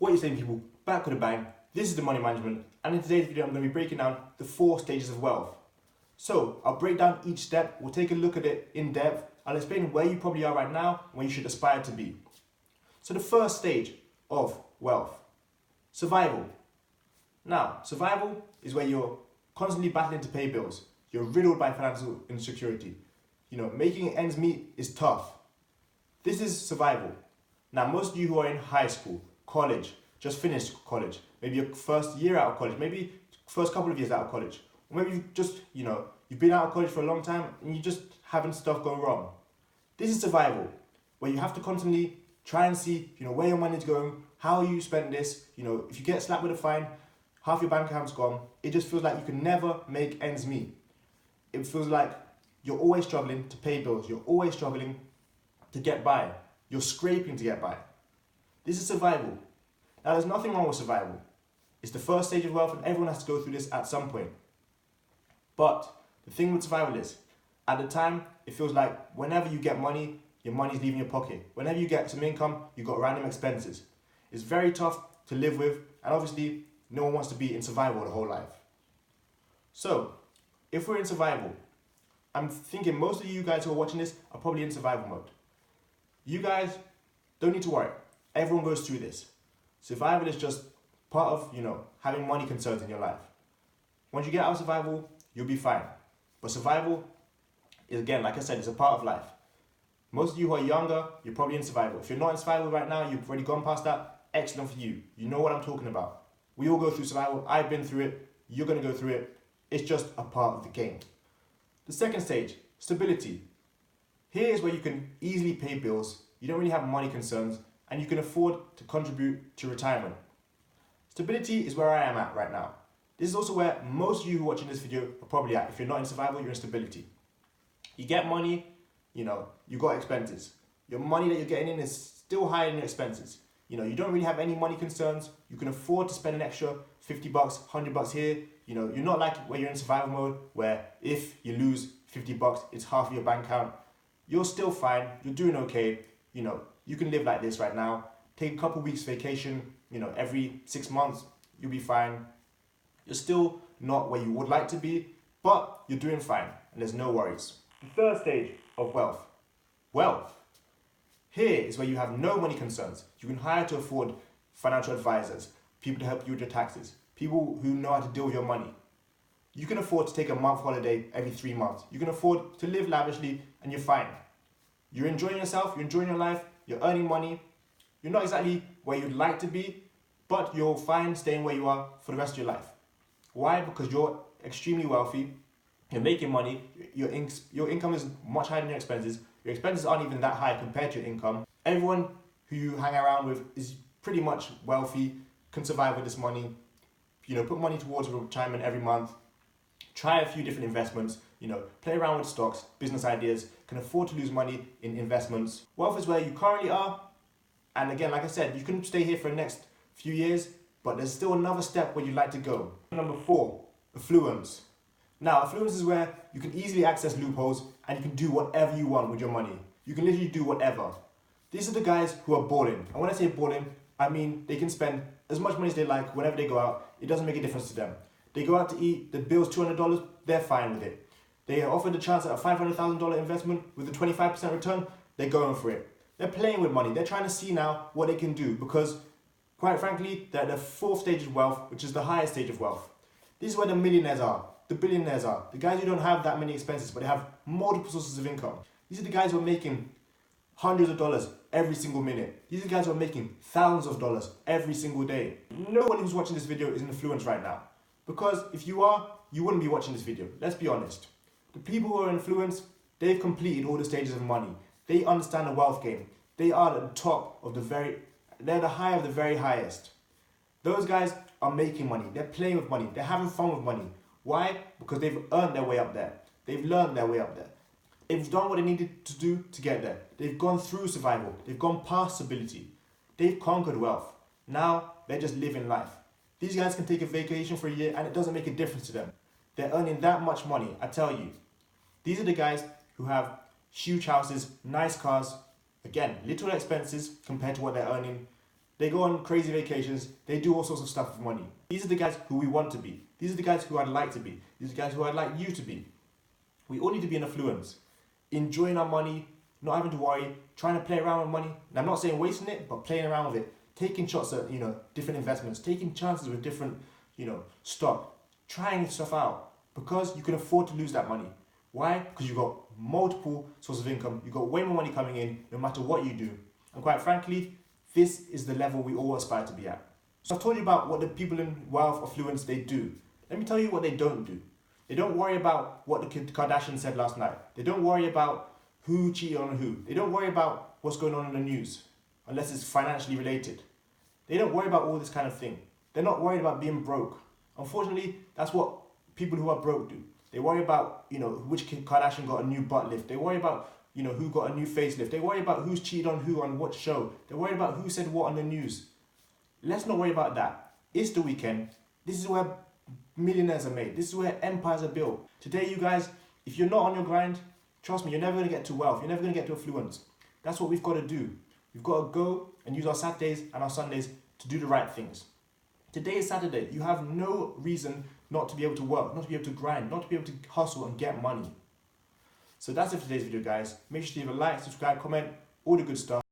What are you saying, people? Back with a bang. This is the Money Management, and in today's video I'm going to be breaking down the 4 stages of wealth. So I'll break down each step, we'll take a look at it in depth, I'll explain where you probably are right now and where you should aspire to be. So the first stage of wealth, survival. Now, survival is where you're constantly battling to pay bills. You're riddled by financial insecurity. Making ends meet is tough. This is survival. Now, most of you who are in high school, college, just finished college, maybe your first year out of college, maybe first couple of years out of college, or maybe you've been out of college for a long time and you just having stuff go wrong. This is survival, where you have to constantly try and see, where your money's going, how you spend this. If you get slapped with a fine, half your bank account's gone. It just feels like you can never make ends meet. It feels like you're always struggling to pay bills. You're always struggling to get by. You're scraping to get by. This is survival. Now, there's nothing wrong with survival. It's the first stage of wealth and everyone has to go through this at some point. But the thing with survival is, at the time, it feels like whenever you get money, your money's leaving your pocket. Whenever you get some income, you've got random expenses. It's very tough to live with, and obviously, no one wants to be in survival the whole life. So, if we're in survival, I'm thinking most of you guys who are watching this are probably in survival mode. You guys don't need to worry. Everyone goes through this. Survival is just part of, having money concerns in your life. Once you get out of survival, you'll be fine. But survival is, again, like I said, it's a part of life. Most of you who are younger, you're probably in survival. If you're not in survival right now, you've already gone past that, excellent for you. You know what I'm talking about. We all go through survival. I've been through it. You're going to go through it. It's just a part of the game. The second stage, stability. Here is where you can easily pay bills, you don't really have money concerns, and you can afford to contribute to retirement. Stability is where I am at right now. This is also where most of you who are watching this video are probably at. If you're not in survival, you're in stability. You get money, you got expenses. Your money that you're getting in is still higher than your expenses. You don't really have any money concerns. You can afford to spend an extra $50, $100 here. You're not like where you're in survival mode, where if you lose $50, it's half of your bank account. You're still fine. You're doing okay. You can live like this right now. Take a couple weeks vacation, every 6 months, you'll be fine. You're still not where you would like to be, but you're doing fine, and there's no worries. The third stage of wealth. Wealth. Here is where you have no money concerns. You can hire to afford financial advisors, people to help you with your taxes, people who know how to deal with your money. You can afford to take a month holiday every 3 months. You can afford to live lavishly, and you're fine. You're enjoying yourself, you're enjoying your life, you're earning money. You're not exactly where you'd like to be, but you're fine staying where you are for the rest of your life. Why? Because you're extremely wealthy, you're making money, your income is much higher than your expenses. Your expenses aren't even that high compared to your income. Everyone who you hang around with is pretty much wealthy, can survive with this money. Put money towards retirement every month. Try a few different investments. Play around with stocks, business ideas, can afford to lose money in investments. Wealth is where you currently are. And again, like I said, you can stay here for the next few years, but there's still another step where you'd like to go. Number 4, affluence. Now, affluence is where you can easily access loopholes and you can do whatever you want with your money. You can literally do whatever. These are the guys who are balling. And when I say balling, I mean they can spend as much money as they like whenever they go out. It doesn't make a difference to them. They go out to eat, the bill's $200, they're fine with it. They are offered a chance at a $500,000 investment with a 25% return, they're going for it. They're playing with money. They're trying to see now what they can do because, quite frankly, they're at the 4th stage of wealth, which is the highest stage of wealth. This is where the millionaires are, the billionaires are, the guys who don't have that many expenses, but they have multiple sources of income. These are the guys who are making hundreds of dollars every single minute. These are the guys who are making thousands of dollars every single day. No one who's watching this video is in affluence right now. Because if you are, you wouldn't be watching this video. Let's be honest. The people who are in affluence, they've completed all the stages of money. They understand the wealth game. They are at the top of they're the high of the very highest. Those guys are making money. They're playing with money. They're having fun with money. Why? Because they've earned their way up there. They've learned their way up there. They've done what they needed to do to get there. They've gone through survival. They've gone past stability. They've conquered wealth. Now, they're just living life. These guys can take a vacation for a year and it doesn't make a difference to them. They're earning that much money, I tell you. These are the guys who have huge houses, nice cars, again, little expenses compared to what they're earning. They go on crazy vacations. They do all sorts of stuff with money. These are the guys who we want to be. These are the guys who I'd like to be. These are the guys who I'd like you to be. We all need to be in affluence. Enjoying our money, not having to worry, trying to play around with money. And I'm not saying wasting it, but playing around with it. Taking shots at, different investments. Taking chances with different, stock. Trying stuff out. Because you can afford to lose that money. Why? Because you've got multiple sources of income. You've got way more money coming in no matter what you do. And quite frankly, this is the level we all aspire to be at. So I've told you about what the people in wealth, affluence, they do. Let me tell you what they don't do. They don't worry about what the Kardashians said last night. They don't worry about who cheated on who. They don't worry about what's going on in the news, unless it's financially related. They don't worry about all this kind of thing. They're not worried about being broke. Unfortunately, that's what people who are broke do. They worry about, which Kardashian got a new butt lift. They worry about, who got a new facelift. They worry about who's cheated on who on what show. They worry about who said what on the news. Let's not worry about that. It's the weekend. This is where millionaires are made. This is where empires are built. Today, you guys, if you're not on your grind, trust me, you're never going to get to wealth. You're never going to get to affluence. That's what we've got to do. We've got to go and use our Saturdays and our Sundays to do the right things. Today is Saturday. You have no reason not to be able to work, not to be able to grind, not to be able to hustle and get money. So that's it for today's video, guys. Make sure to leave a like, subscribe, comment, all the good stuff.